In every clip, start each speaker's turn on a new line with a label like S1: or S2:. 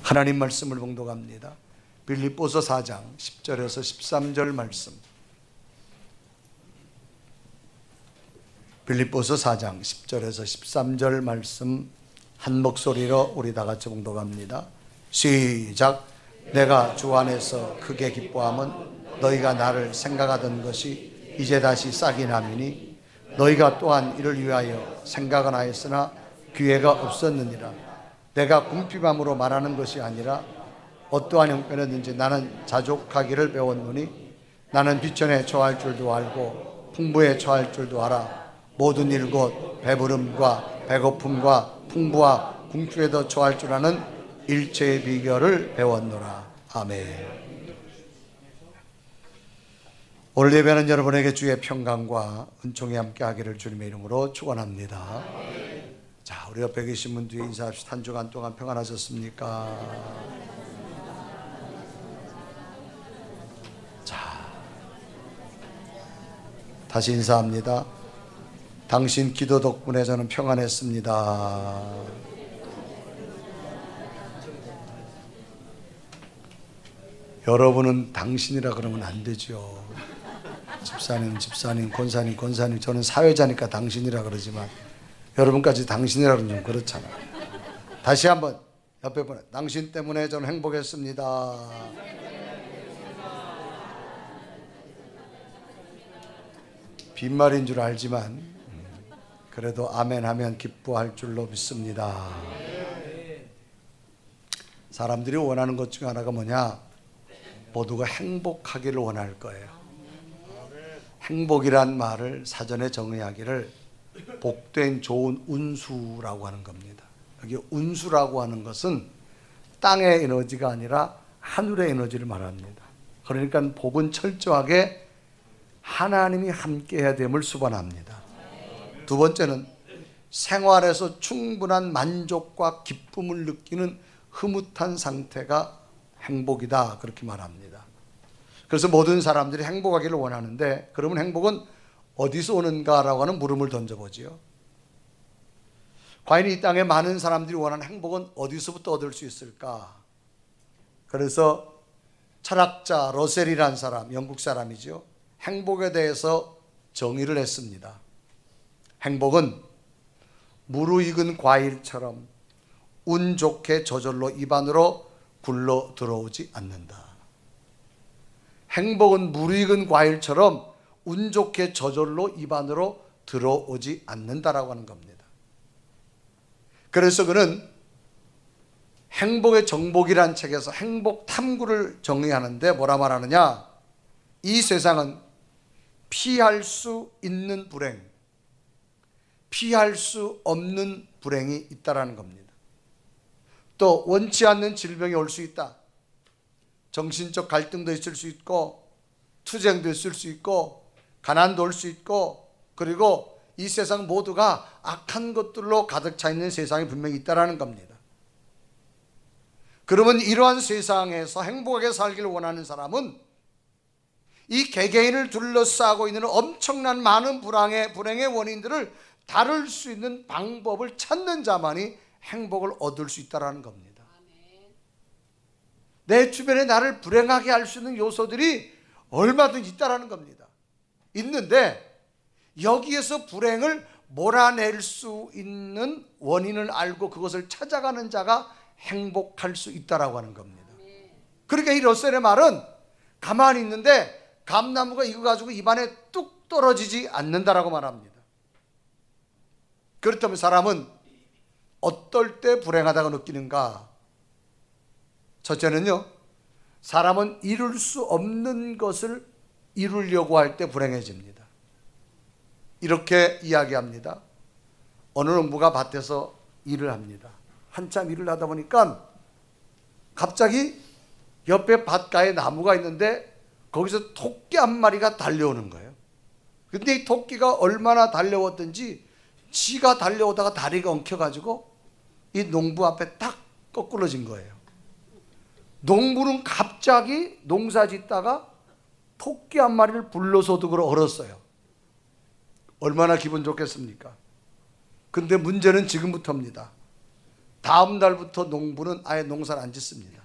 S1: 하나님 말씀을 봉독합니다. 빌립보서 4장 10절에서 13절 말씀. 빌립보서 4장 10절에서 13절 말씀 한 목소리로 우리 다 같이 봉독합니다. 시작. 내가 주 안에서 크게 기뻐함은 너희가 나를 생각하던 것이 이제 다시 싹이 남이니 너희가 또한 이를 위하여 생각은 하였으나 기회가 없었느니라. 내가 궁핍함으로 말하는 것이 아니라 어떠한 형편이든지 나는 자족하기를 배웠노니 나는 비천에 처할 줄도 알고 풍부에 처할 줄도 알아. 모든 일 곧 배부름과 배고픔과 풍부와 궁핍에도 처할 줄 아는 일체의 비결을 배웠노라. 아멘. 오늘 예배하는 여러분에게 주의 평강과 은총이 함께 하기를 주님의 이름으로 축원합니다. 자, 우리 옆에 계신 분 뒤에 인사합시다. 한 주간 동안 평안하셨습니까? 자, 다시 인사합니다. 당신 기도 덕분에 저는 평안했습니다. 여러분은 당신이라 그러면 안 되죠. 집사님, 권사님, 저는 사회자니까 당신이라 그러지만 여러분까지 당신이라 그러면 좀 그렇잖아요. 다시 한번 옆에 분에 당신 때문에 저는 행복했습니다. 빈말인 줄 알지만 그래도 아멘 하면 기뻐할 줄로 믿습니다. 사람들이 원하는 것 중 하나가 뭐냐? 모두가 행복하기를 원할 거예요. 행복이란 말을 사전에 정의하기를 복된 좋은 운수라고 하는 겁니다. 여기 운수라고 하는 것은 땅의 에너지가 아니라 하늘의 에너지를 말합니다. 그러니까 복은 철저하게 하나님이 함께해야 됨을 수반합니다. 두 번째는 생활에서 충분한 만족과 기쁨을 느끼는 흐뭇한 상태가 행복이다, 그렇게 말합니다. 그래서 모든 사람들이 행복하기를 원하는데, 그러면 행복은 어디서 오는가라고 하는 물음을 던져보지요. 과연 이 땅에 많은 사람들이 원하는 행복은 어디서부터 얻을 수 있을까? 그래서 철학자 러셀이라는 사람, 영국 사람이죠, 행복에 대해서 정의를 했습니다. 행복은 무르익은 과일처럼 운 좋게 저절로 입안으로 굴러 들어오지 않는다. 행복은 무르익은 과일처럼 운 좋게 저절로 입안으로 들어오지 않는다라고 하는 겁니다. 그래서 그는 행복의 정복이란 책에서 행복 탐구를 정의하는데 뭐라 말하느냐? 이 세상은 피할 수 있는 불행, 피할 수 없는 불행이 있다라는 겁니다. 또 원치 않는 질병이 올 수 있다. 정신적 갈등도 있을 수 있고, 투쟁도 있을 수 있고, 가난도 올 수 있고, 그리고 이 세상 모두가 악한 것들로 가득 차 있는 세상이 분명히 있다라는 겁니다. 그러면 이러한 세상에서 행복하게 살기를 원하는 사람은 이 개개인을 둘러싸고 있는 엄청난 많은 불행의 원인들을 다룰 수 있는 방법을 찾는 자만이 행복을 얻을 수 있다는 겁니다. 내 주변에 나를 불행하게 할 수 있는 요소들이 얼마든지 있다는 겁니다. 있는데 여기에서 불행을 몰아낼 수 있는 원인을 알고 그것을 찾아가는 자가 행복할 수 있다고 하는 겁니다. 그러니까 이 러셀의 말은 가만히 있는데 감나무가 이거 가지고 입안에 뚝 떨어지지 않는다라고 말합니다. 그렇다면 사람은 어떨 때 불행하다고 느끼는가? 첫째는요, 사람은 이룰 수 없는 것을 이루려고 할 때 불행해집니다. 이렇게 이야기합니다. 어느 농부가 밭에서 일을 합니다. 한참 일을 하다 보니까 갑자기 옆에 밭가에 나무가 있는데 거기서 토끼 한 마리가 달려오는 거예요. 근데 이 토끼가 얼마나 달려왔든지 지가 달려오다가 다리가 엉켜가지고 이 농부 앞에 딱 거꾸러진 거예요. 농부는 갑자기 농사 짓다가 토끼 한 마리를 불로소득으로 얻었어요. 얼마나 기분 좋겠습니까? 근데 문제는 지금부터입니다. 다음 날부터 농부는 아예 농사를 안 짓습니다.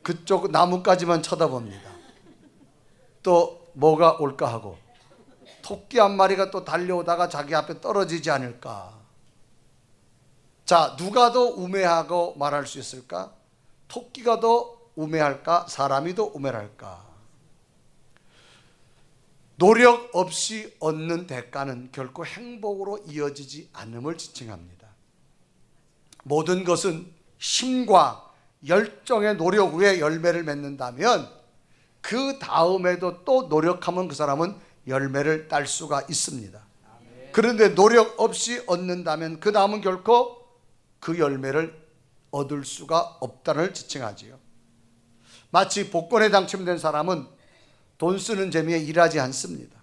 S1: 그쪽 나무까지만 쳐다봅니다. 또 뭐가 올까 하고, 토끼 한 마리가 또 달려오다가 자기 앞에 떨어지지 않을까. 자, 누가 더 우매하고 말할 수 있을까? 토끼가 더 우매할까? 사람이 더 우매할까? 노력 없이 얻는 대가는 결코 행복으로 이어지지 않음을 지칭합니다. 모든 것은 힘과 열정의 노력 후에 열매를 맺는다면 그 다음에도 또 노력하면 그 사람은 열매를 딸 수가 있습니다. 그런데 노력 없이 얻는다면 그 다음은 결코 그 열매를 얻을 수가 없다는 지칭하지요. 마치 복권에 당첨된 사람은 돈 쓰는 재미에 일하지 않습니다.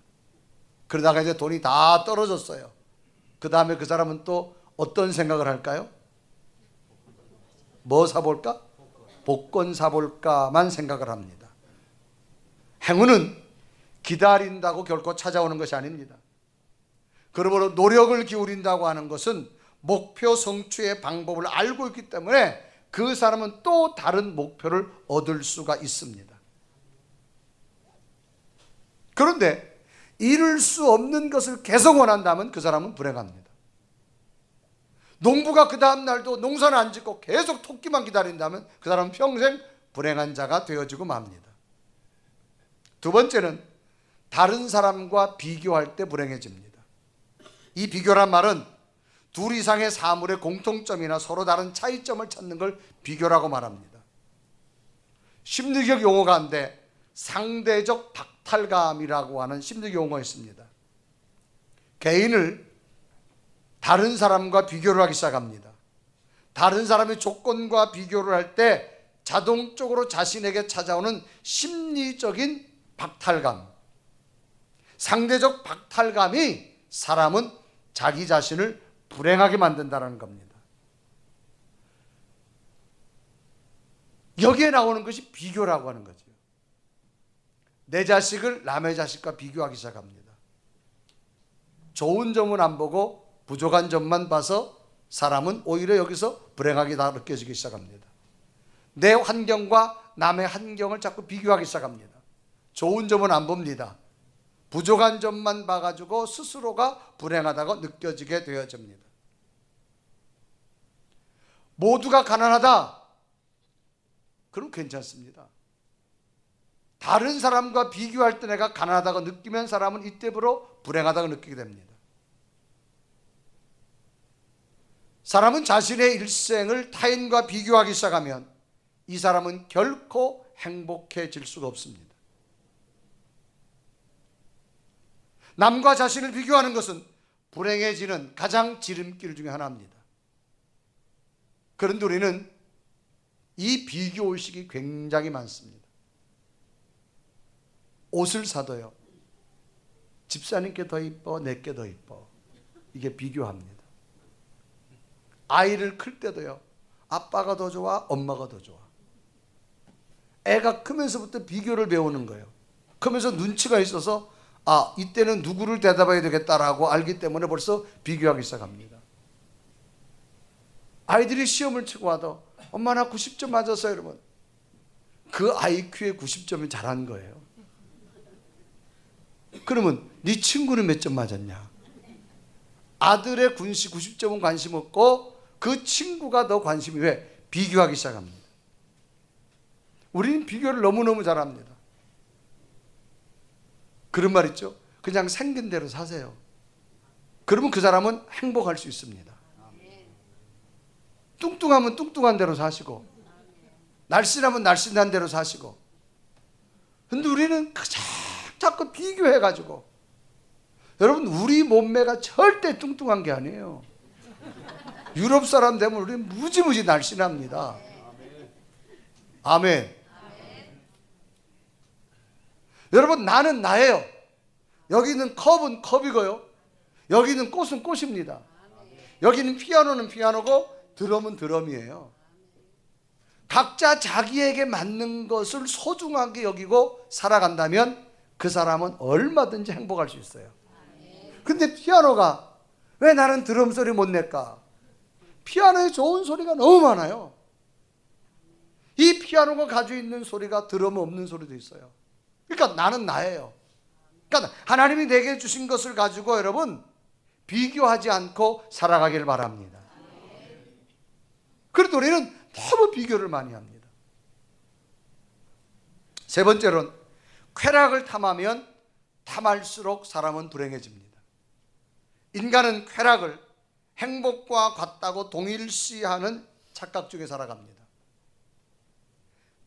S1: 그러다가 이제 돈이 다 떨어졌어요. 그 다음에 그 사람은 또 어떤 생각을 할까요? 뭐 사볼까? 복권 사볼까만 생각을 합니다. 행운은 기다린다고 결코 찾아오는 것이 아닙니다. 그러므로 노력을 기울인다고 하는 것은 목표 성취의 방법을 알고 있기 때문에 그 사람은 또 다른 목표를 얻을 수가 있습니다. 그런데 이룰 수 없는 것을 계속 원한다면 그 사람은 불행합니다. 농부가 그 다음 날도 농사를 안 짓고 계속 토끼만 기다린다면 그 사람은 평생 불행한 자가 되어지고 맙니다. 두 번째는 다른 사람과 비교할 때 불행해집니다. 이 비교란 말은 둘 이상의 사물의 공통점이나 서로 다른 차이점을 찾는 걸 비교라고 말합니다. 심리적 용어 가운데 상대적 박탈감이라고 하는 심리적 용어가 있습니다. 개인을 다른 사람과 비교를 하기 시작합니다. 다른 사람의 조건과 비교를 할 때 자동적으로 자신에게 찾아오는 심리적인 박탈감, 상대적 박탈감이 사람은 자기 자신을 불행하게 만든다는 겁니다. 여기에 나오는 것이 비교라고 하는 거죠. 내 자식을 남의 자식과 비교하기 시작합니다. 좋은 점은 안 보고 부족한 점만 봐서 사람은 오히려 여기서 불행하게 느껴지기 시작합니다. 내 환경과 남의 환경을 자꾸 비교하기 시작합니다. 좋은 점은 안 봅니다. 부족한 점만 봐가지고 스스로가 불행하다고 느껴지게 되어집니다. 모두가 가난하다. 그럼 괜찮습니다. 다른 사람과 비교할 때 내가 가난하다고 느끼면 사람은 이때부로 불행하다고 느끼게 됩니다. 사람은 자신의 일생을 타인과 비교하기 시작하면 이 사람은 결코 행복해질 수가 없습니다. 남과 자신을 비교하는 것은 불행해지는 가장 지름길 중에 하나입니다. 그런데 우리는 이 비교의식이 굉장히 많습니다. 옷을 사도요, 집사님께 더 이뻐, 내게 더 이뻐. 이게 비교합니다. 아이를 클 때도요, 아빠가 더 좋아, 엄마가 더 좋아. 애가 크면서부터 비교를 배우는 거예요. 크면서 눈치가 있어서 아, 이때는 누구를 대답해야 되겠다라고 알기 때문에 벌써 비교하기 시작합니다. 아이들이 시험을 치고 와도 엄마 나 90점 맞았어요. 여러분, 그 IQ에 90점이 잘한 거예요. 그러면 네 친구는 몇 점 맞았냐? 아들의 군시 90점은 관심 없고 그 친구가 더 관심이 왜? 비교하기 시작합니다. 우리는 비교를 너무너무 잘합니다. 그런 말 있죠. 그냥 생긴 대로 사세요. 그러면 그 사람은 행복할 수 있습니다. 뚱뚱하면 뚱뚱한 대로 사시고, 날씬하면 날씬한 대로 사시고. 근데 우리는 자꾸 비교해가지고, 여러분 우리 몸매가 절대 뚱뚱한 게 아니에요. 유럽 사람 되면 우리는 무지무지 날씬합니다. 아멘. 여러분 나는 나예요. 여기 있는 컵은 컵이고요, 여기 있는 꽃은 꽃입니다. 여기 있는 피아노는 피아노고 드럼은 드럼이에요. 각자 자기에게 맞는 것을 소중하게 여기고 살아간다면 그 사람은 얼마든지 행복할 수 있어요. 근데 피아노가 왜 나는 드럼 소리 못 낼까? 피아노에 좋은 소리가 너무 많아요. 이 피아노가 가지고 있는 소리가 드럼 없는 소리도 있어요. 그러니까 나는 나예요. 그러니까 하나님이 내게 주신 것을 가지고 여러분 비교하지 않고 살아가길 바랍니다. 그래도 우리는 너무 비교를 많이 합니다. 세 번째로는 쾌락을 탐하면 탐할수록 사람은 불행해집니다. 인간은 쾌락을 행복과 같다고 동일시하는 착각 중에 살아갑니다.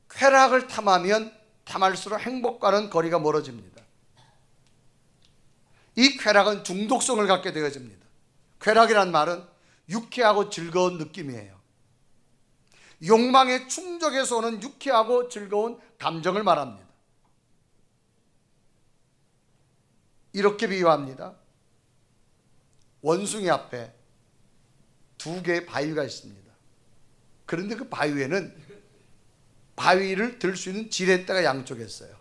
S1: 쾌락을 탐하면 탐할수록 행복과는 거리가 멀어집니다. 이 쾌락은 중독성을 갖게 되어집니다. 쾌락이란 말은 유쾌하고 즐거운 느낌이에요. 욕망의 충족에서 오는 유쾌하고 즐거운 감정을 말합니다. 이렇게 비유합니다. 원숭이 앞에 두 개의 바위가 있습니다. 그런데 그 바위에는 바위를 들 수 있는 지렛대가 양쪽에 있어요.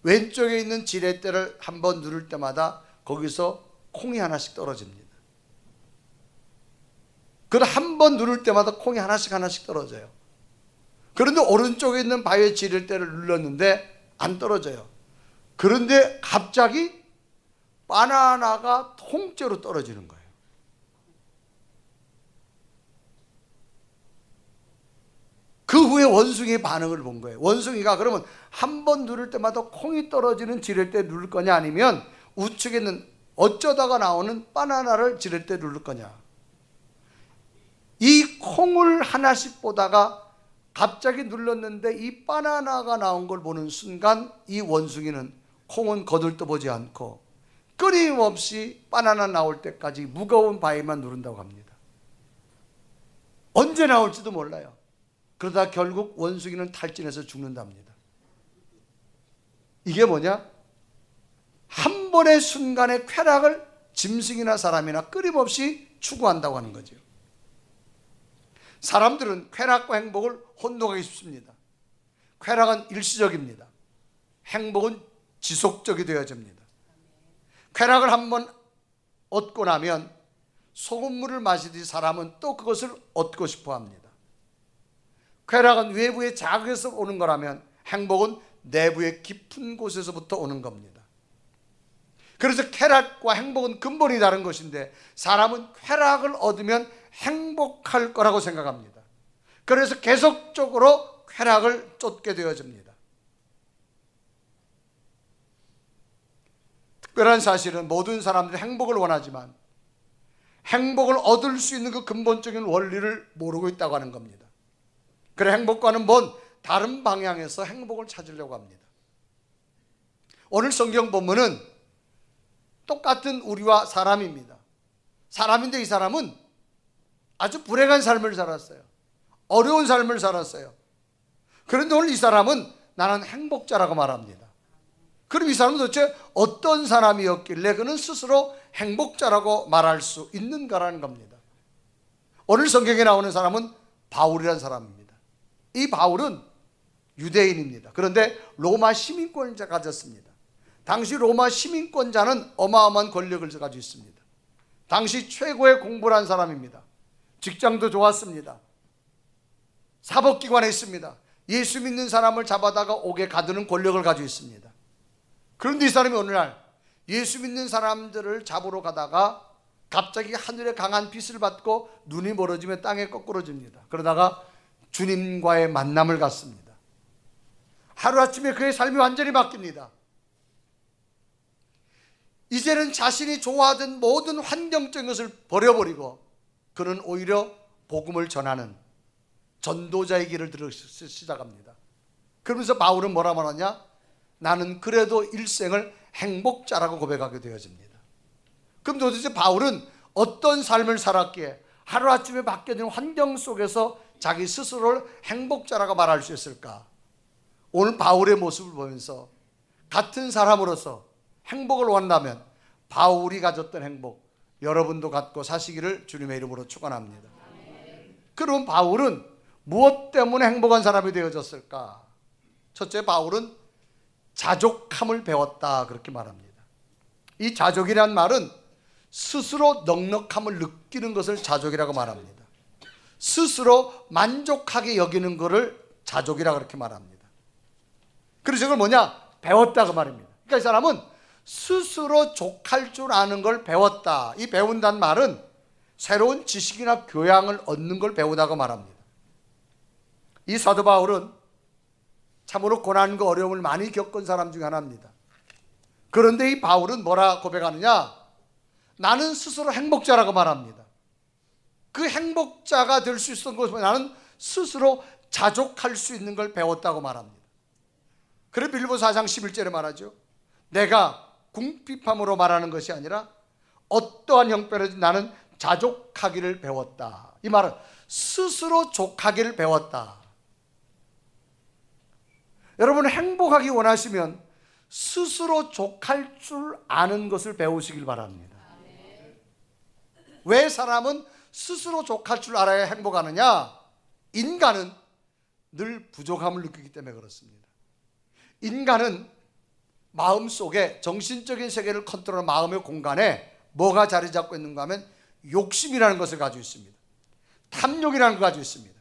S1: 왼쪽에 있는 지렛대를 한번 누를 때마다 거기서 콩이 하나씩 떨어집니다. 그걸 한번 누를 때마다 콩이 하나씩 떨어져요. 그런데 오른쪽에 있는 바위의 지렛대를 눌렀는데 안 떨어져요. 그런데 갑자기 바나나가 통째로 떨어지는 거예요. 그 후에 원숭이의 반응을 본 거예요. 원숭이가 그러면 한 번 누를 때마다 콩이 떨어지는 지렛대 누를 거냐, 아니면 우측에 있는 어쩌다가 나오는 바나나를 지렛대 누를 거냐. 이 콩을 하나씩 보다가 갑자기 눌렀는데 이 바나나가 나온 걸 보는 순간 이 원숭이는 콩은 거들떠보지 않고 끊임없이 바나나 나올 때까지 무거운 바위만 누른다고 합니다. 언제 나올지도 몰라요. 그러다 결국 원숭이는 탈진해서 죽는답니다. 이게 뭐냐? 한 번의 순간의 쾌락을 짐승이나 사람이나 끊임없이 추구한다고 하는 거죠. 사람들은 쾌락과 행복을 혼동하기 쉽습니다. 쾌락은 일시적입니다. 행복은 지속적이 되어집니다. 쾌락을 한번 얻고 나면 소금물을 마시듯이 사람은 또 그것을 얻고 싶어 합니다. 쾌락은 외부의 자극에서 오는 거라면 행복은 내부의 깊은 곳에서부터 오는 겁니다. 그래서 쾌락과 행복은 근본이 다른 것인데 사람은 쾌락을 얻으면 행복할 거라고 생각합니다. 그래서 계속적으로 쾌락을 쫓게 되어집니다. 특별한 사실은 모든 사람들이 행복을 원하지만 행복을 얻을 수 있는 그 근본적인 원리를 모르고 있다고 하는 겁니다. 그래 행복과는 먼 다른 방향에서 행복을 찾으려고 합니다. 오늘 성경 본문은 똑같은 우리와 사람입니다. 사람인데 이 사람은 아주 불행한 삶을 살았어요. 어려운 삶을 살았어요. 그런데 오늘 이 사람은 나는 행복자라고 말합니다. 그럼 이 사람은 도대체 어떤 사람이었길래 그는 스스로 행복자라고 말할 수 있는가라는 겁니다. 오늘 성경에 나오는 사람은 바울이라는 사람입니다. 이 바울은 유대인입니다. 그런데 로마 시민권을 가졌습니다. 당시 로마 시민권자는 어마어마한 권력을 가지고 있습니다. 당시 최고의 공부를 한 사람입니다. 직장도 좋았습니다. 사법기관에 있습니다. 예수 믿는 사람을 잡아다가 옥에 가두는 권력을 가지고 있습니다. 그런데 이 사람이 어느 날 예수 믿는 사람들을 잡으러 가다가 갑자기 하늘에 강한 빛을 받고 눈이 멀어지며 땅에 거꾸러집니다. 그러다가 주님과의 만남을 갖습니다. 하루아침에 그의 삶이 완전히 바뀝니다. 이제는 자신이 좋아하던 모든 환경적인 것을 버려버리고 그는 오히려 복음을 전하는 전도자의 길을 들어 시작합니다. 그러면서 바울은 뭐라 말하냐? 나는 그래도 일생을 행복자라고 고백하게 되어집니다. 그럼 도대체 바울은 어떤 삶을 살았기에 하루아침에 바뀌어진 환경 속에서 자기 스스로를 행복자라고 말할 수 있을까? 오늘 바울의 모습을 보면서 같은 사람으로서 행복을 원한다면 바울이 가졌던 행복 여러분도 갖고 사시기를 주님의 이름으로 축원합니다. 그럼 바울은 무엇 때문에 행복한 사람이 되어졌을까? 첫째, 바울은 자족함을 배웠다 그렇게 말합니다. 이 자족이란 말은 스스로 넉넉함을 느끼는 것을 자족이라고 말합니다. 스스로 만족하게 여기는 것을 자족이라 그렇게 말합니다. 그래서 이걸 뭐냐? 배웠다 그 말입니다. 그러니까 이 사람은 스스로 족할 줄 아는 걸 배웠다. 이 배운다는 말은 새로운 지식이나 교양을 얻는 걸 배우다고 말합니다. 이 사도 바울은 참으로 고난과 어려움을 많이 겪은 사람 중에 하나입니다. 그런데 이 바울은 뭐라 고백하느냐? 나는 스스로 행복자라고 말합니다. 그 행복자가 될 수 있었던 것은 나는 스스로 자족할 수 있는 걸 배웠다고 말합니다. 그래서 빌립보서 4장 11절에 말하죠. 내가 궁핍함으로 말하는 것이 아니라 어떠한 형편에도 나는 자족하기를 배웠다. 이 말은 스스로 족하기를 배웠다. 여러분 행복하기 원하시면 스스로 족할 줄 아는 것을 배우시길 바랍니다. 왜 사람은 스스로 족할 줄 알아야 행복하느냐? 인간은 늘 부족함을 느끼기 때문에 그렇습니다. 인간은 마음속에 정신적인 세계를 컨트롤하는 마음의 공간에 뭐가 자리 잡고 있는가 하면 욕심이라는 것을 가지고 있습니다. 탐욕이라는 걸 가지고 있습니다.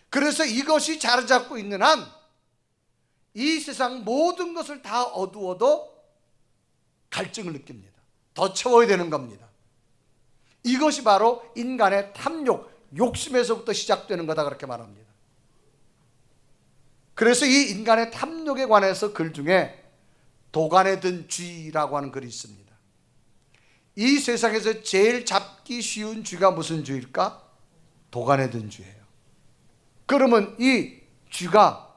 S1: 그래서 이것이 자리 잡고 있는 한 이 세상 모든 것을 다 어두워도 갈증을 느낍니다. 더 채워야 되는 겁니다. 이것이 바로 인간의 탐욕, 욕심에서부터 시작되는 거다 그렇게 말합니다. 그래서 이 인간의 탐욕에 관해서 글 중에 도간에 든 쥐라고 하는 글이 있습니다. 이 세상에서 제일 잡기 쉬운 쥐가 무슨 쥐일까? 도간에 든 쥐예요. 그러면 이 쥐가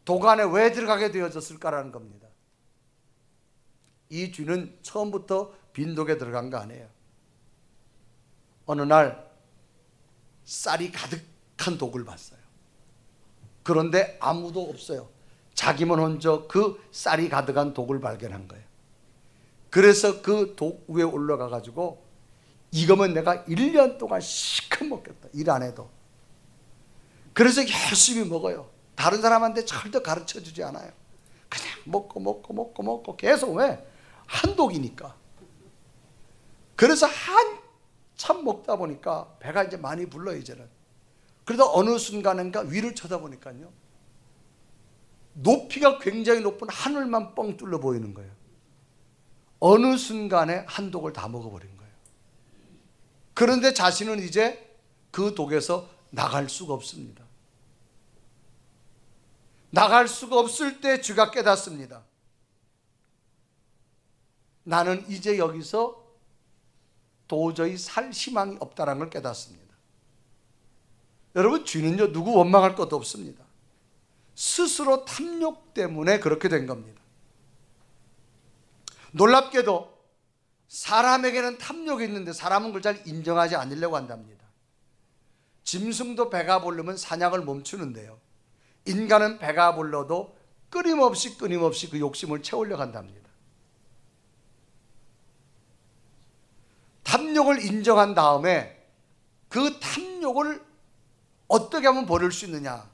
S1: 도간에 왜 들어가게 되어졌을까라는 겁니다. 이 쥐는 처음부터 빈독에 들어간 거 아니에요. 어느 날 쌀이 가득한 독을 봤어요. 그런데 아무도 없어요. 자기만 혼자 그 쌀이 가득한 독을 발견한 거예요. 그래서 그 독 위에 올라가 가지고 이거면 내가 1년 동안 시큼 먹겠다. 일 안 해도. 그래서 열심히 먹어요. 다른 사람한테 절대 가르쳐 주지 않아요. 그냥 먹고 계속. 왜? 한독이니까. 그래서 한참 먹다 보니까 배가 이제 많이 불러요 이제는. 그러다 어느 순간인가 위를 쳐다보니까요 높이가 굉장히 높은 하늘만 뻥 뚫려 보이는 거예요. 어느 순간에 한 독을 다 먹어버린 거예요. 그런데 자신은 이제 그 독에서 나갈 수가 없습니다. 나갈 수가 없을 때 쥐가 깨닫습니다. 나는 이제 여기서 도저히 살 희망이 없다는 걸 깨닫습니다. 여러분 쥐는요 누구 원망할 것도 없습니다. 스스로 탐욕 때문에 그렇게 된 겁니다. 놀랍게도 사람에게는 탐욕이 있는데 사람은 그걸 잘 인정하지 않으려고 한답니다. 짐승도 배가 부르면 사냥을 멈추는데요, 인간은 배가 불러도 끊임없이 그 욕심을 채우려고 한답니다. 탐욕을 인정한 다음에 그 탐욕을 어떻게 하면 버릴 수 있느냐?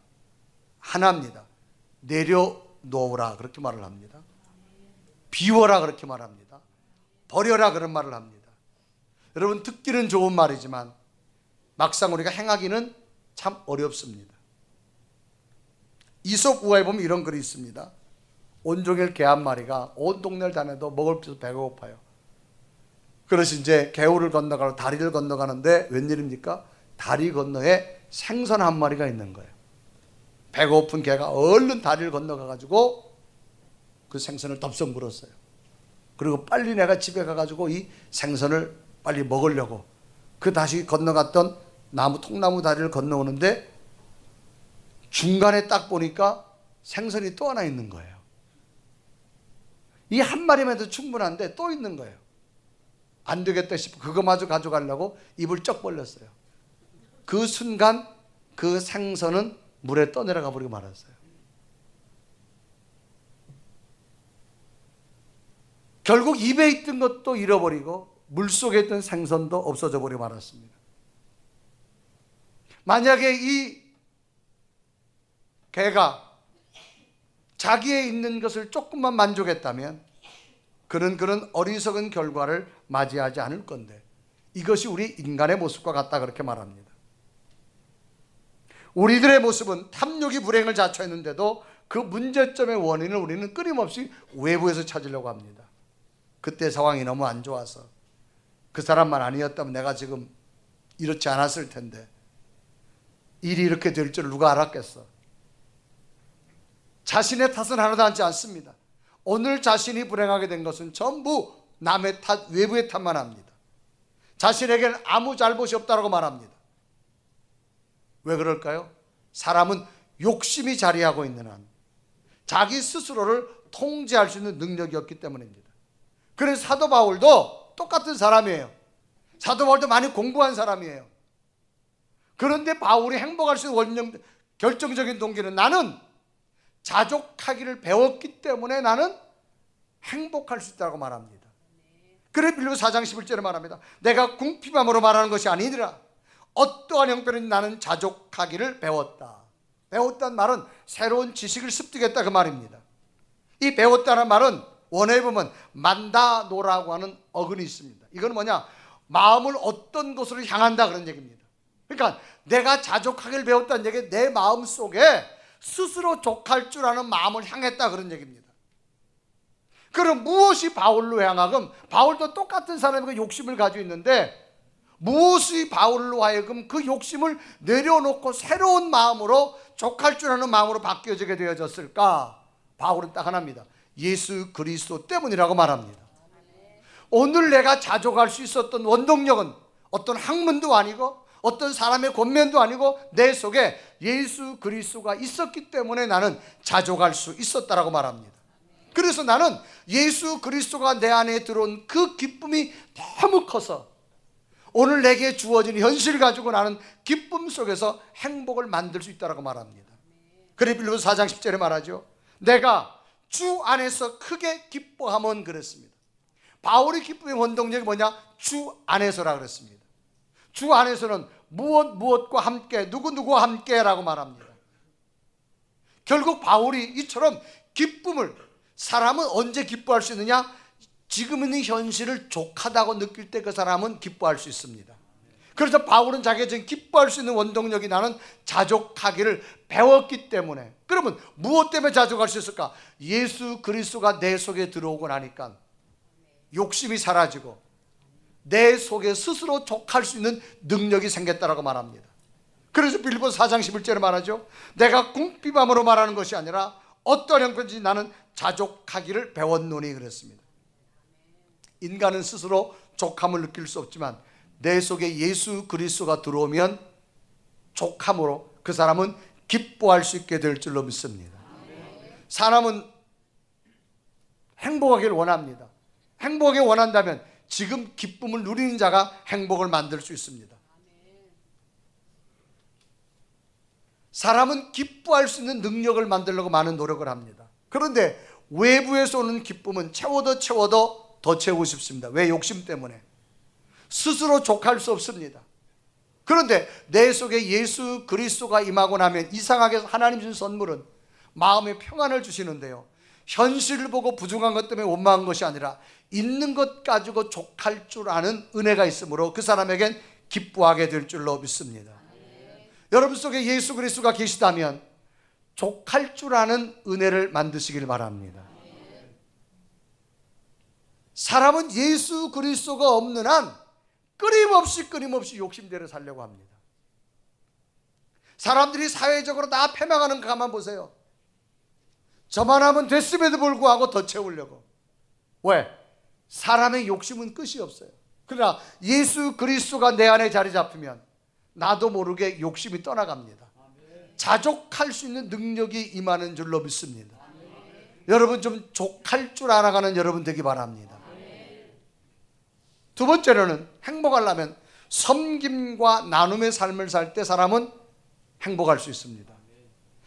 S1: 하나입니다. 내려놓으라 그렇게 말을 합니다. 비워라 그렇게 말합니다. 버려라 그런 말을 합니다. 여러분 듣기는 좋은 말이지만 막상 우리가 행하기는 참 어렵습니다. 이솝 우화에 보면 이런 글이 있습니다. 온종일 개 한 마리가 온 동네를 다녀도 먹을 게 없어서 배가 고파요. 그래서 이제 개울을 건너가고 다리를 건너가는데 웬일입니까? 다리 건너에 생선 한 마리가 있는 거예요. 배고픈 개가 얼른 다리를 건너가가지고 그 생선을 덥석 물었어요. 그리고 빨리 내가 집에 가가지고 이 생선을 빨리 먹으려고 그 다시 건너갔던 통나무 다리를 건너오는데 중간에 딱 보니까 생선이 또 하나 있는 거예요. 이 한 마리만 해도 충분한데 또 있는 거예요. 안 되겠다 싶어 그거마저 가져가려고 입을 쩍 벌렸어요. 그 순간 그 생선은 물에 떠내려가 버리고 말았어요. 결국 입에 있던 것도 잃어버리고 물속에 있던 생선도 없어져 버리고 말았습니다. 만약에 이 개가 자기에 있는 것을 조금만 만족했다면 그는 그런 어리석은 결과를 맞이하지 않을 건데 이것이 우리 인간의 모습과 같다 그렇게 말합니다. 우리들의 모습은 탐욕이 불행을 자초했는데도 그 문제점의 원인을 우리는 끊임없이 외부에서 찾으려고 합니다. 그때 상황이 너무 안 좋아서, 그 사람만 아니었다면 내가 지금 이렇지 않았을 텐데, 일이 이렇게 될 줄 누가 알았겠어. 자신의 탓은 하나도 하지 않습니다. 오늘 자신이 불행하게 된 것은 전부 남의 탓, 외부의 탓만 합니다. 자신에게는 아무 잘못이 없다고 말합니다. 왜 그럴까요? 사람은 욕심이 자리하고 있는 한 자기 스스로를 통제할 수 있는 능력이 없기 때문입니다. 그래서 사도 바울도 똑같은 사람이에요. 사도 바울도 많이 공부한 사람이에요. 그런데 바울이 행복할 수 있는 결정적인 동기는 나는 자족하기를 배웠기 때문에 나는 행복할 수 있다고 말합니다. 그래 빌립보서 4장 11절에 말합니다. 내가 궁핍함으로 말하는 것이 아니니라. 어떠한 형편인지 나는 자족하기를 배웠다. 배웠다는 말은 새로운 지식을 습득했다 그 말입니다. 이 배웠다는 말은 원어에 보면 만다노라고 하는 어근이 있습니다. 이건 뭐냐? 마음을 어떤 곳으로 향한다 그런 얘기입니다. 그러니까 내가 자족하기를 배웠다는 얘기는 내 마음 속에 스스로 족할 줄 아는 마음을 향했다 그런 얘기입니다. 그럼 무엇이 바울로 향하금? 바울도 똑같은 사람의 욕심을 가지고 있는데 무엇이 바울로 하여금 그 욕심을 내려놓고 새로운 마음으로 족할 줄 아는 마음으로 바뀌어지게 되어졌을까? 바울은 딱 하나입니다. 예수 그리스도 때문이라고 말합니다. 오늘 내가 자족할 수 있었던 원동력은 어떤 학문도 아니고 어떤 사람의 권면도 아니고 내 속에 예수 그리스도가 있었기 때문에 나는 자족할 수 있었다라고 말합니다. 그래서 나는 예수 그리스도가 내 안에 들어온 그 기쁨이 너무 커서 오늘 내게 주어진 현실을 가지고 나는 기쁨 속에서 행복을 만들 수 있다고 말합니다. 그래 빌립보서 4장 10절에 말하죠. 내가 주 안에서 크게 기뻐하면 그랬습니다. 바울의 기쁨의 원동력이 뭐냐? 주 안에서라 그랬습니다. 주 안에서는 무엇과 함께 누구와 함께라고 말합니다. 결국 바울이 이처럼 기쁨을, 사람은 언제 기뻐할 수 있느냐? 지금 있는 현실을 족하다고 느낄 때 그 사람은 기뻐할 수 있습니다. 그래서 바울은 자기가 지금 기뻐할 수 있는 원동력이 나는 자족하기를 배웠기 때문에. 그러면 무엇 때문에 자족할 수 있을까? 예수 그리스도가 내 속에 들어오고 나니까 욕심이 사라지고 내 속에 스스로 족할 수 있는 능력이 생겼다라고 말합니다. 그래서 빌립보서 4장 11절에 말하죠. 내가 궁핍함으로 말하는 것이 아니라 어떤 형편인지 나는 자족하기를 배웠노니 그랬습니다. 인간은 스스로 족함을 느낄 수 없지만 내 속에 예수 그리스도가 들어오면 족함으로 그 사람은 기뻐할 수 있게 될 줄로 믿습니다. 사람은 행복하기를 원합니다. 행복하게 원한다면 지금 기쁨을 누리는 자가 행복을 만들 수 있습니다. 사람은 기뻐할 수 있는 능력을 만들려고 많은 노력을 합니다. 그런데 외부에서 오는 기쁨은 채워도 더 채우고 싶습니다. 왜? 욕심 때문에. 스스로 족할 수 없습니다. 그런데 내 속에 예수 그리스도가 임하고 나면 이상하게 하나님 주신 선물은 마음의 평안을 주시는데요, 현실을 보고 부족한 것 때문에 원망한 것이 아니라 있는 것 가지고 족할 줄 아는 은혜가 있으므로 그 사람에겐 기뻐하게 될 줄로 믿습니다. 여러분 속에 예수 그리스도가 계시다면 족할 줄 아는 은혜를 만드시길 바랍니다. 사람은 예수 그리스도가 없는 한 끊임없이 욕심대로 살려고 합니다. 사람들이 사회적으로 다 패망하는 거 가만 보세요. 저만 하면 됐음에도 불구하고 더 채우려고. 왜? 사람의 욕심은 끝이 없어요. 그러나 예수 그리스도가 내 안에 자리 잡히면 나도 모르게 욕심이 떠나갑니다. 자족할 수 있는 능력이 임하는 줄로 믿습니다. 여러분 좀 족할 줄 알아가는 여러분 되기 바랍니다. 두 번째로는 행복하려면 섬김과 나눔의 삶을 살 때 사람은 행복할 수 있습니다.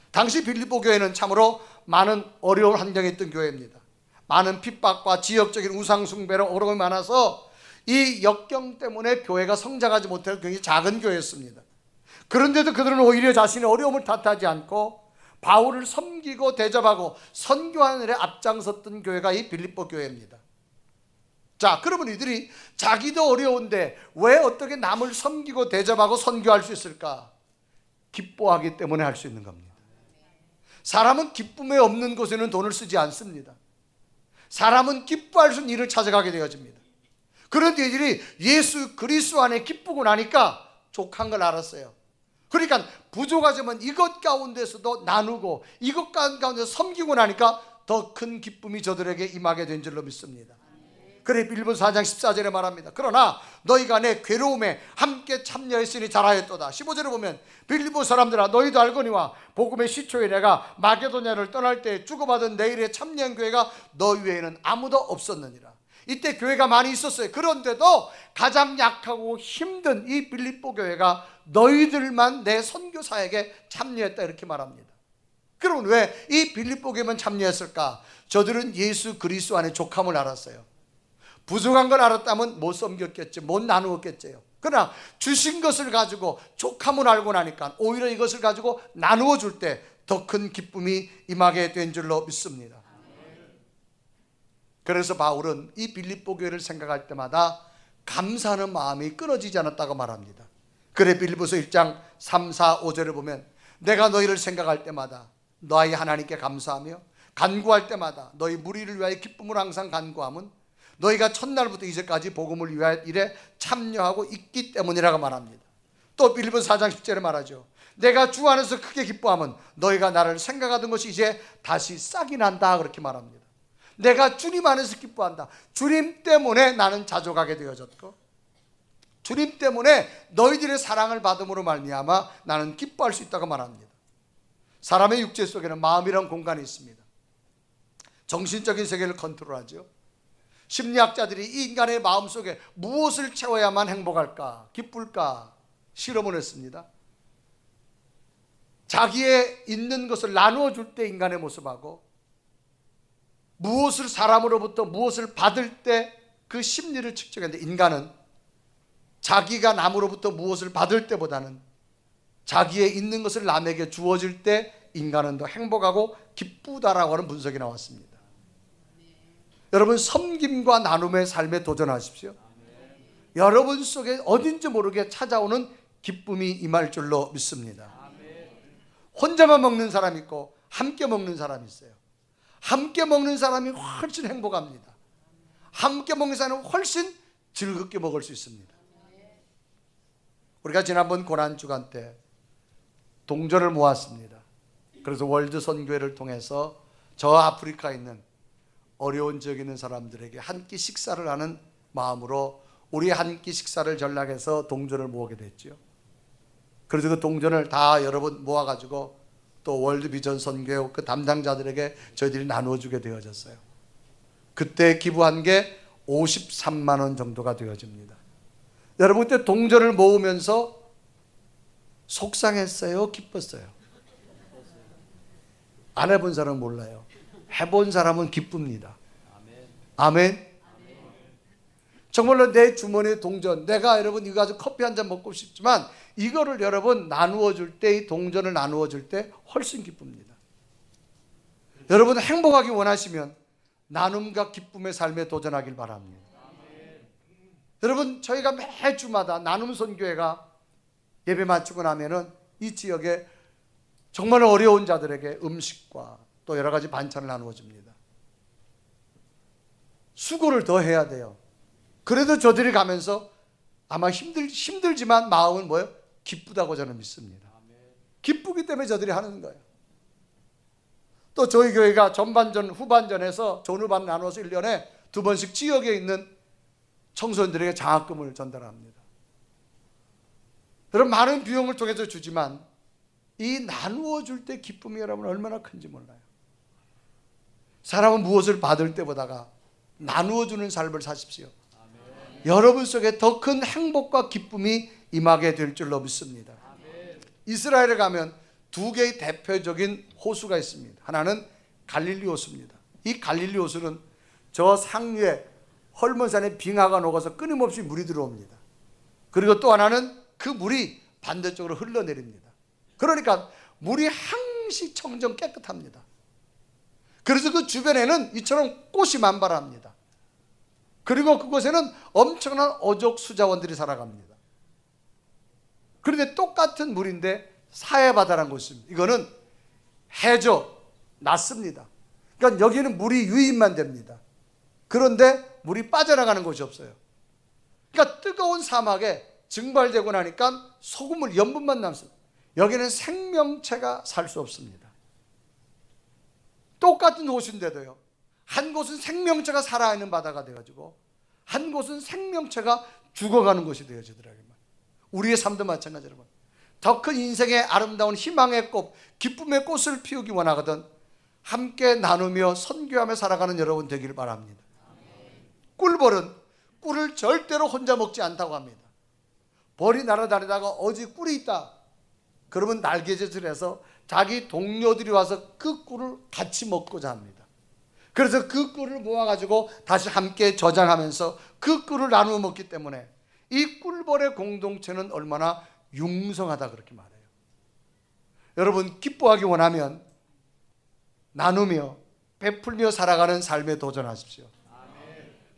S1: 당시 빌립보 교회는 참으로 많은 어려운 환경에 있던 교회입니다. 많은 핍박과 지역적인 우상숭배로 어려움이 많아서 이 역경 때문에 교회가 성장하지 못해서 굉장히 작은 교회였습니다. 그런데도 그들은 오히려 자신의 어려움을 탓하지 않고 바울을 섬기고 대접하고 선교하는 일에 앞장섰던 교회가 이 빌립보 교회입니다. 자, 그러면 이들이 자기도 어려운데 왜 어떻게 남을 섬기고 대접하고 선교할 수 있을까? 기뻐하기 때문에 할 수 있는 겁니다. 사람은 기쁨에 없는 곳에는 돈을 쓰지 않습니다. 사람은 기뻐할 수 있는 일을 찾아가게 되어집니다. 그런데 이들이 예수 그리스도 안에 기쁘고 나니까 족한 걸 알았어요. 그러니까 부족하지만 이것 가운데서도 나누고 이것 가운데서 섬기고 나니까 더 큰 기쁨이 저들에게 임하게 된 줄로 믿습니다. 그래 빌립보서 4장 14절에 말합니다. 그러나 너희가 내 괴로움에 함께 참여했으니 잘하였도다. 15절에 보면 빌립보 사람들아 너희도 알거니와 복음의 시초에 내가 마게도냐를 떠날 때 주고받은 내 일에 참여한 교회가 너희 외에는 아무도 없었느니라. 이때 교회가 많이 있었어요. 그런데도 가장 약하고 힘든 이 빌립보 교회가 너희들만 내 선교 사역에 참여했다 이렇게 말합니다. 그러면 왜 이 빌립보 교회만 참여했을까? 저들은 예수 그리스도 안에 족함을 알았어요. 부족한 걸 알았다면 못 섬겼겠죠. 못 나누었겠죠. 그러나 주신 것을 가지고 족함을 알고 나니까 오히려 이것을 가지고 나누어 줄 때 더 큰 기쁨이 임하게 된 줄로 믿습니다. 그래서 바울은 이 빌립보 교회를 생각할 때마다 감사하는 마음이 끊어지지 않았다고 말합니다. 그래 빌립보서 1장 3, 4, 5절을 보면 내가 너희를 생각할 때마다 너희 하나님께 감사하며 간구할 때마다 너희 무리를 위하여 기쁨을 항상 간구함은 너희가 첫날부터 이제까지 복음을 위하여 일에 참여하고 있기 때문이라고 말합니다. 또 빌립보서 4장 10절에 말하죠. 내가 주 안에서 크게 기뻐하면 너희가 나를 생각하던 것이 이제 다시 싹이 난다 그렇게 말합니다. 내가 주님 안에서 기뻐한다. 주님 때문에 나는 자족하게 되어졌고 주님 때문에 너희들의 사랑을 받음으로 말미암아 나는 기뻐할 수 있다고 말합니다. 사람의 육체 속에는 마음이란 공간이 있습니다. 정신적인 세계를 컨트롤하죠. 심리학자들이 이 인간의 마음속에 무엇을 채워야만 행복할까, 기쁠까 실험을 했습니다. 자기의 있는 것을 나누어 줄 때 인간의 모습하고 무엇을 사람으로부터 무엇을 받을 때 그 심리를 측정했는데 인간은 자기가 남으로부터 무엇을 받을 때보다는 자기의 있는 것을 남에게 주어질 때 인간은 더 행복하고 기쁘다라고 하는 분석이 나왔습니다. 여러분 섬김과 나눔의 삶에 도전하십시오. 여러분 속에 어딘지 모르게 찾아오는 기쁨이 임할 줄로 믿습니다. 혼자만 먹는 사람이 있고 함께 먹는 사람이 있어요. 함께 먹는 사람이 훨씬 행복합니다. 함께 먹는 사람은 훨씬 즐겁게 먹을 수 있습니다. 우리가 지난번 고난주간 때 동전을 모았습니다. 그래서 월드 선교회를 통해서 저 아프리카에 있는 어려운 지역에 있는 사람들에게 한 끼 식사를 하는 마음으로 우리 한 끼 식사를 전락해서 동전을 모으게 됐죠. 그래서 그 동전을 다 여러분 모아가지고 또 월드 비전 선교회 그 담당자들에게 저희들이 나누어주게 되어졌어요. 그때 기부한 게 53만 원 정도가 되어집니다. 여러분 그때 동전을 모으면서 속상했어요? 기뻤어요? 안 해본 사람은 몰라요. 해본 사람은 기쁩니다. 아멘. 정말로 내 주머니에 동전, 내가 여러분 이거 가지고 커피 한 잔 먹고 싶지만 이거를 여러분 나누어 줄 때, 이 동전을 나누어 줄 때 훨씬 기쁩니다. 여러분 행복하기 원하시면 나눔과 기쁨의 삶에 도전하길 바랍니다. 여러분 저희가 매주마다 나눔 선교회가 예배 마치고 나면은 이 지역에 정말 어려운 자들에게 음식과 또 여러 가지 반찬을 나누어 줍니다. 수고를 더 해야 돼요. 그래도 저들이 가면서 아마 힘들지만 마음은 뭐예요? 기쁘다고 저는 믿습니다. 기쁘기 때문에 저들이 하는 거예요. 또 저희 교회가 전반전 후반전에서 전후반 나눠서 1년에 2번씩 지역에 있는 청소년들에게 장학금을 전달합니다. 여러분 많은 비용을 통해서 주지만 이 나누어 줄 때 기쁨이 여러분 얼마나 큰지 몰라요. 사람은 무엇을 받을 때보다가 나누어 주는 삶을 사십시오. 아멘. 여러분 속에 더 큰 행복과 기쁨이 임하게 될 줄로 믿습니다. 아멘. 이스라엘에 가면 두 개의 대표적인 호수가 있습니다. 하나는 갈릴리 호수입니다. 이 갈릴리 호수는 저 상류에 헐몬산에 빙하가 녹아서 끊임없이 물이 들어옵니다. 그리고 또 하나는 그 물이 반대쪽으로 흘러내립니다. 그러니까 물이 항시 청정 깨끗합니다. 그래서 그 주변에는 이처럼 꽃이 만발합니다. 그리고 그곳에는 엄청난 어족 수자원들이 살아갑니다. 그런데 똑같은 물인데 사해바다라는 곳입니다. 이거는 해저, 낮습니다. 그러니까 여기는 물이 유입만 됩니다. 그런데 물이 빠져나가는 곳이 없어요. 그러니까 뜨거운 사막에 증발되고 나니까 소금물, 염분만 남습니다. 여기는 생명체가 살 수 없습니다. 똑같은 곳인데도요, 한 곳은 생명체가 살아있는 바다가 되어지고 한 곳은 생명체가 죽어가는 곳이 되어지더라고요. 우리의 삶도 마찬가지로 더 큰 인생의 아름다운 희망의 꽃, 기쁨의 꽃을 피우기 원하거든 함께 나누며 선교하며 살아가는 여러분 되기를 바랍니다. 꿀벌은 꿀을 절대로 혼자 먹지 않다고 합니다. 벌이 날아다니다가 어디 꿀이 있다 그러면 날개짓을 해서 자기 동료들이 와서 그 꿀을 같이 먹고자 합니다. 그래서 그 꿀을 모아가지고 다시 함께 저장하면서 그 꿀을 나누어 먹기 때문에 이 꿀벌의 공동체는 얼마나 융성하다 그렇게 말해요. 여러분, 기뻐하기 원하면 나누며 베풀며 살아가는 삶에 도전하십시오.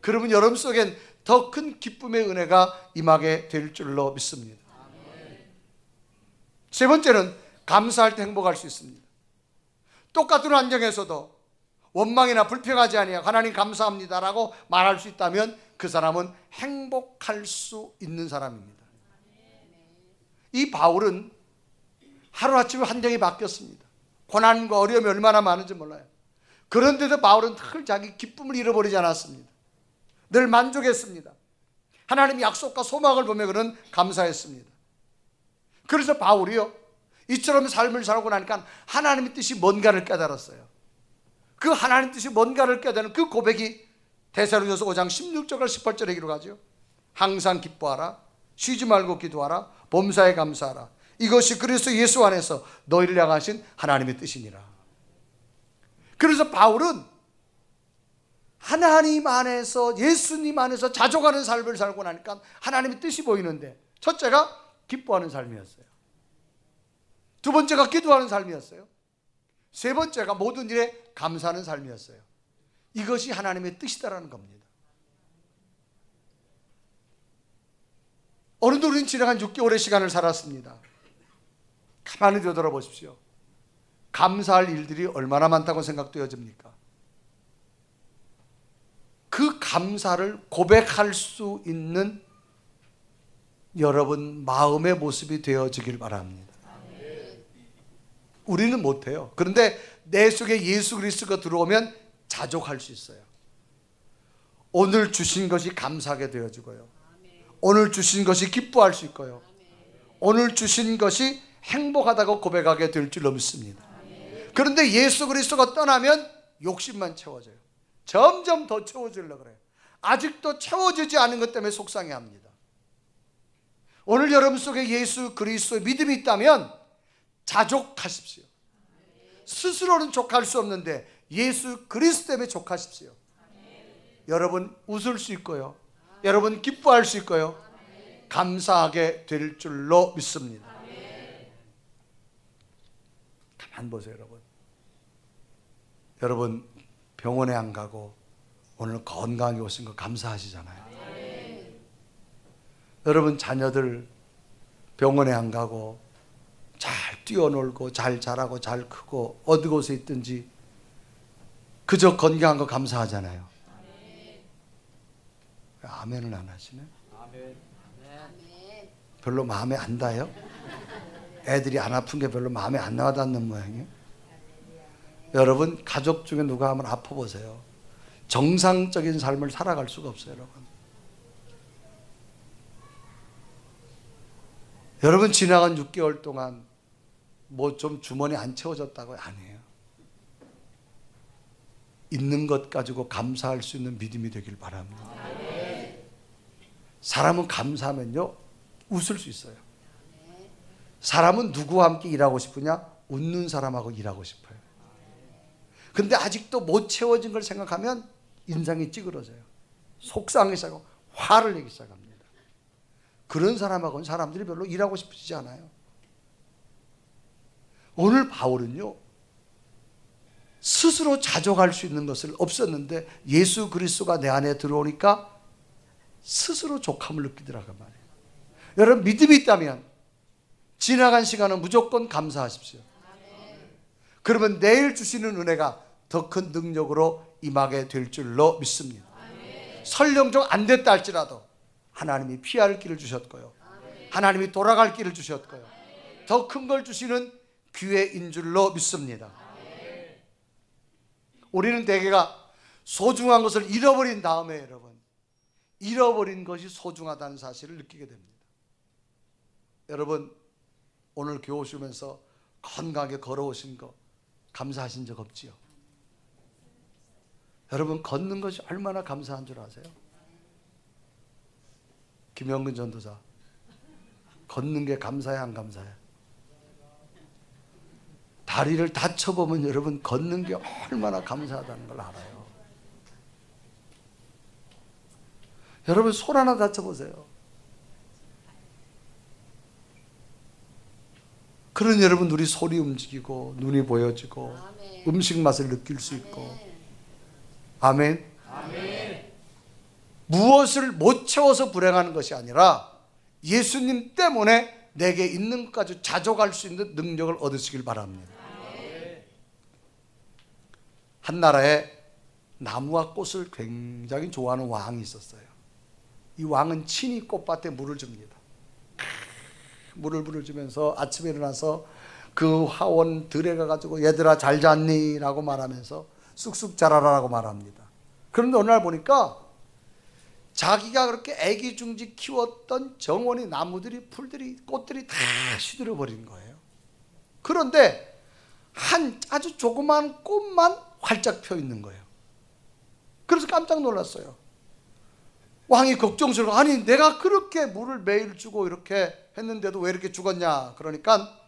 S1: 그러면 여러분 속엔 더 큰 기쁨의 은혜가 임하게 될 줄로 믿습니다. 세 번째는 감사할 때 행복할 수 있습니다. 똑같은 환경에서도 원망이나 불평하지 아니하고 하나님 감사합니다라고 말할 수 있다면 그 사람은 행복할 수 있는 사람입니다. 이 바울은 하루아침에 환경이 바뀌었습니다. 고난과 어려움이 얼마나 많은지 몰라요. 그런데도 바울은 늘 자기 기쁨을 잃어버리지 않았습니다. 늘 만족했습니다. 하나님의 약속과 소망을 보며 그는 감사했습니다. 그래서 바울이요, 이처럼 삶을 살고 나니까 하나님의 뜻이 뭔가를 깨달았어요. 그 하나님 뜻이 뭔가를 깨달은 그 고백이 데살로니가서 5장 16절과 18절에 기록하죠. 항상 기뻐하라, 쉬지 말고 기도하라, 범사에 감사하라. 이것이 그리스도 예수 안에서 너희를 향하신 하나님의 뜻이니라. 그래서 바울은 하나님 안에서, 예수님 안에서 자족하는 삶을 살고 나니까 하나님의 뜻이 보이는데, 첫째가 기뻐하는 삶이었어요. 두 번째가 기도하는 삶이었어요. 세 번째가 모든 일에 감사하는 삶이었어요. 이것이 하나님의 뜻이다라는 겁니다. 어느덧 우리는 지나간 6개월의 시간을 살았습니다. 가만히 되돌아보십시오. 감사할 일들이 얼마나 많다고 생각되어집니까? 그 감사를 고백할 수 있는 여러분 마음의 모습이 되어지길 바랍니다. 우리는 못해요. 그런데 내 속에 예수 그리스도가 들어오면 자족할 수 있어요. 오늘 주신 것이 감사하게 되어지고요, 오늘 주신 것이 기뻐할 수 있고요, 오늘 주신 것이 행복하다고 고백하게 될 줄 믿습니다. 그런데 예수 그리스도가 떠나면 욕심만 채워져요. 점점 더 채워지려고 그래요. 아직도 채워지지 않은 것 때문에 속상해합니다. 오늘 여러분 속에 예수 그리스도의 믿음이 있다면 자족하십시오. 스스로는 족할 수 없는데 예수 그리스도 때문에 족하십시오. 여러분 웃을 수 있고요, 여러분 기뻐할 수 있고요, 감사하게 될 줄로 믿습니다. 가만 보세요. 여러분 병원에 안 가고 오늘 건강하게 오신 거 감사하시잖아요. 여러분 자녀들 병원에 안 가고 잘 뛰어놀고 잘 자라고 잘 크고 어디 곳에 있든지 그저 건강한 거 감사하잖아요. 아멘을 안 하시네? 별로 마음에 안 닿아요? 애들이 안 아픈 게 별로 마음에 안 와닿는 모양이에요. 여러분 가족 중에 누가 한번 아파 보세요. 정상적인 삶을 살아갈 수가 없어요. 여러분 지나간 6개월 동안 뭐 좀 주머니 안 채워졌다고요? 아니에요. 있는 것 가지고 감사할 수 있는 믿음이 되길 바랍니다. 사람은 감사하면요 웃을 수 있어요. 사람은 누구와 함께 일하고 싶으냐? 웃는 사람하고 일하고 싶어요. 근데 아직도 못 채워진 걸 생각하면 인상이 찌그러져요. 속상하기 시작하고 화를 내기 시작합니다. 그런 사람하고는 사람들이 별로 일하고 싶지 않아요. 오늘 바울은요 스스로 자족할 수 있는 것을 없었는데 예수 그리스도가 내 안에 들어오니까 스스로 족함을 느끼더라고요. 여러분 믿음이 있다면 지나간 시간은 무조건 감사하십시오. 그러면 내일 주시는 은혜가 더 큰 능력으로 임하게 될 줄로 믿습니다. 설령종 안 됐다 할지라도 하나님이 피할 길을 주셨고요, 하나님이 돌아갈 길을 주셨고요, 더 큰 걸 주시는 기회인 줄로 믿습니다. 우리는 대개가 소중한 것을 잃어버린 다음에 여러분, 잃어버린 것이 소중하다는 사실을 느끼게 됩니다. 여러분, 오늘 교회 오시면서 건강하게 걸어오신 거 감사하신 적 없지요? 여러분, 걷는 것이 얼마나 감사한 줄 아세요? 김영근 전도사, 걷는 게 감사해 안 감사해? 다리를 다쳐보면 여러분, 걷는 게 얼마나 감사하다는 걸 알아요. 여러분, 손 하나 다쳐보세요. 그런 여러분, 우리 손이 움직이고 눈이 보여지고 음식 맛을 느낄 수 있고. 아멘. 무엇을 못 채워서 불행하는 것이 아니라 예수님 때문에 내게 있는 것까지 자족할 수 있는 능력을 얻으시길 바랍니다. 한 나라에 나무와 꽃을 굉장히 좋아하는 왕이 있었어요. 이 왕은 친히 꽃밭에 물을 줍니다. 물을 주면서 아침에 일어나서 그 화원들에 가가지고 얘들아 잘 잤니? 라고 말하면서 쑥쑥 자라라라고 말합니다. 그런데 어느 날 보니까 자기가 그렇게 애기중지 키웠던 정원이, 나무들이, 풀들이, 꽃들이 다 시들어 버린 거예요. 그런데 한 아주 조그만 꽃만 활짝 펴 있는 거예요. 그래서 깜짝 놀랐어요. 왕이 걱정스러워, 아니 내가 그렇게 물을 매일 주고 이렇게 했는데도 왜 이렇게 죽었냐? 그러니까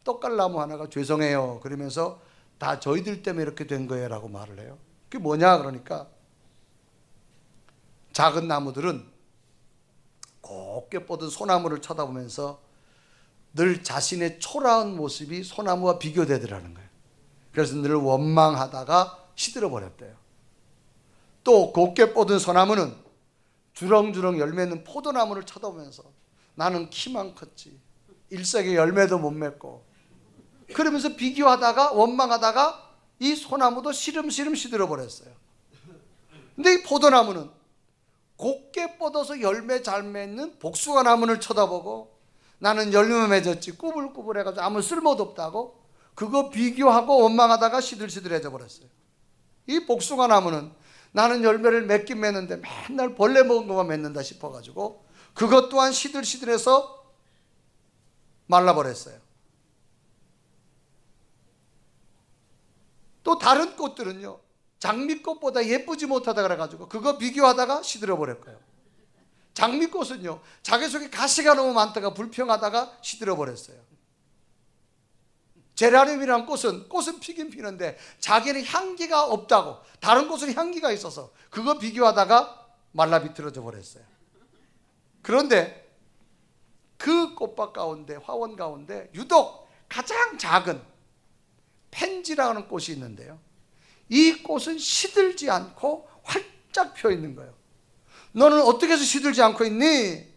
S1: 떡갈나무 하나가 죄송해요 그러면서 다 저희들 때문에 이렇게 된 거예요 라고 말을 해요. 그게 뭐냐? 그러니까 작은 나무들은 곱게 뻗은 소나무를 쳐다보면서 늘 자신의 초라한 모습이 소나무와 비교되더라는 거예요. 그래서 늘 원망하다가 시들어 버렸대요. 또 곱게 뻗은 소나무는 주렁주렁 열매 있는 포도나무를 쳐다보면서 나는 키만 컸지 일색에 열매도 못 맺고, 그러면서 비교하다가 원망하다가 이 소나무도 시름시름 시들어 버렸어요. 근데 이 포도나무는 곱게 뻗어서 열매 잘 맺는 복숭아 나무를 쳐다보고 나는 열매 맺었지 꾸불꾸불 해가지고 아무 쓸모도 없다고 그거 비교하고 원망하다가 시들시들해져 버렸어요. 이 복숭아 나무는 나는 열매를 맺긴 맺는데 맨날 벌레 먹은 것만 맺는다 싶어가지고 그것 또한 시들시들해서 말라버렸어요. 또 다른 꽃들은요, 장미꽃보다 예쁘지 못하다 그래가지고 그거 비교하다가 시들어버렸고요. 장미꽃은요, 자기 속에 가시가 너무 많다가 불평하다가 시들어버렸어요. 제라늄이란 꽃은 피긴 피는데 자기는 향기가 없다고, 다른 꽃은 향기가 있어서 그거 비교하다가 말라 비틀어져 버렸어요. 그런데 그 꽃밭 가운데, 화원 가운데 유독 가장 작은 펜지라는 꽃이 있는데요, 이 꽃은 시들지 않고 활짝 펴 있는 거예요. 너는 어떻게 해서 시들지 않고 있니?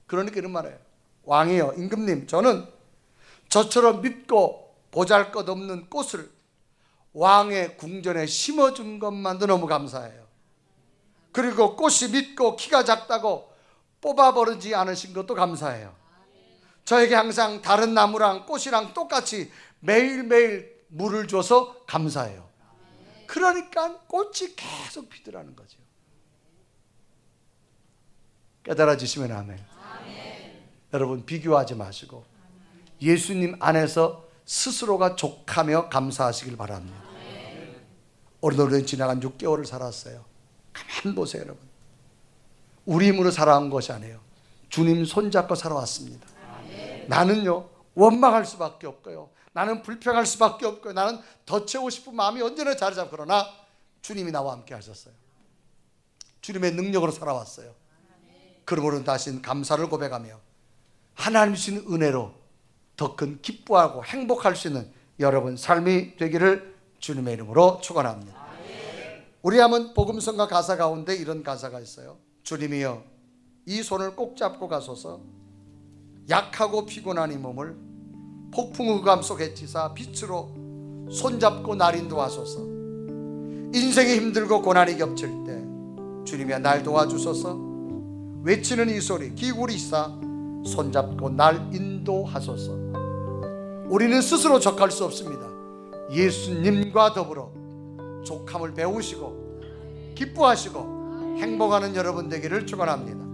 S1: 그러니까 이런 말이에요. 왕이여, 임금님, 저는 저처럼 밉고 보잘것없는 꽃을 왕의 궁전에 심어준 것만도 너무 감사해요. 그리고 꽃이 밉고 키가 작다고 뽑아버리지 않으신 것도 감사해요. 저에게 항상 다른 나무랑 꽃이랑 똑같이 매일매일 물을 줘서 감사해요. 그러니까 꽃이 계속 피더라는 거죠. 깨달아지시면 아멘. 여러분, 비교하지 마시고 예수님 안에서 스스로가 족하며 감사하시길 바랍니다. 오늘은 지나간 6개월을 살았어요. 가만 보세요 여러분. 우리 힘으로 살아온 것이 아니에요. 주님 손잡고 살아왔습니다. 나는요 원망할 수밖에 없고요, 나는 불평할 수밖에 없고요, 나는 더 채우고 싶은 마음이 언제나 자리 잡고, 그러나 주님이 나와 함께 하셨어요. 주님의 능력으로 살아왔어요. 그러므로 다시 감사를 고백하며 하나님 주신 은혜로 더 큰 기뻐하고 행복할 수 있는 여러분 삶이 되기를 주님의 이름으로 축원합니다. 우리 한번 복음성가 가사 가운데 이런 가사가 있어요. 주님이여, 이 손을 꼭 잡고 가소서. 약하고 피곤한 이 몸을 폭풍흑암 속에 치사 빛으로 손잡고 날 인도하소서. 인생이 힘들고 고난이 겹칠 때 주님이여 날 도와주소서. 외치는 이 소리 기울이사 손잡고 날 인도하소서. 우리는 스스로 족할 수 없습니다. 예수님과 더불어 족함을 배우시고 기뻐하시고 행복하는 여러분 되기를 축원합니다.